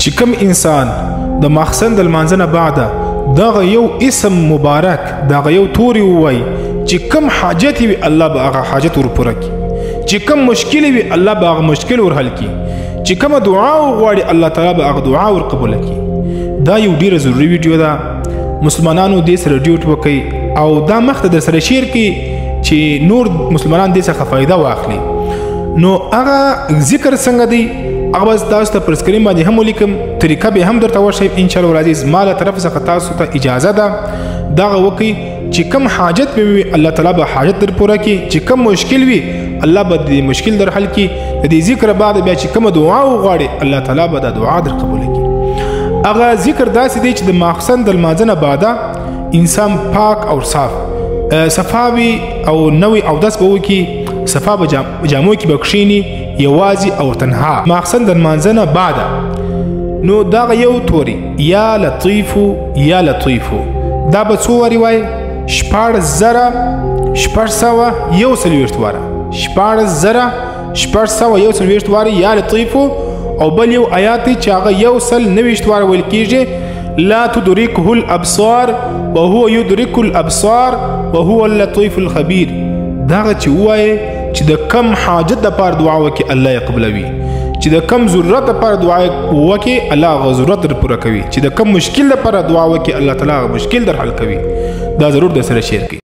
چې کوم انسان د ماخستن د لمانځه نه بعد دغه یو اسم مبارک دغه یو توري ووایي چې کوم حاجت وي الله به هغه حاجت ورپوره کړي، چې کوم مشکل وي الله به هغه مشکل ورحل کړي، چې کومه دعا وغواړي الله تعالی به هغه دعا ورقبوله کړي. دا یو ډیره ضروري ویډیو ده، مسلمانانو دې سره ډیوټ وکړئ او دا مخته در سره شیر کړي چې نور مسلمانان دې څخه فایده واخلي. نو هغه ذکر څنګه دی هغه بس تاسو ته پر سکرین باندې هم ولیکم، طریقه به هم درته وښیم ان شاء الله العزیز. ما له طرف څخه تاسو ته اجازه ده دغه وکړئ چې کوم حاجت به وي الله تعالی به حاجت در پوره کړي، چې کوم مشکل وي الله به د مشکل در حل کړي. د دې ذکر بعد بیا چې کومه دعا وغواړي الله تعالی به د دعا در قبوله کړي. هغه ذکر داسې دی چې د ماخستن د لمانځه نه بعد انسان پاک او صاف صفا وي او نوې اودس به وکړي، صفا به جامو کې به کښېني یوازې او تنها ماخستن د لمانځه نه بعد. نو دغه یو توري یا لطیفو یا لطیفو دا به څو وارې وایي؟ 16,641 واره، 16,641 واره یا لطیفو. او بل یو آیات چې هغه 190 واره ویل کېږي لا تدركه الابصار وهو يدرك الابصار وهو اللطيف الخبير. دغه چې وایي چې د کم حاجت لپاره دعا وکړي الله یې قبلوي، چې د کم ضرورت لپاره دعا وکړي الله هغه ضرورت در پوره کوي، چې د کم مشکل لپاره دعا وکړي الله تعالی هغه مشکل در حل کوي. دا ضرور در سره شیر کړئ.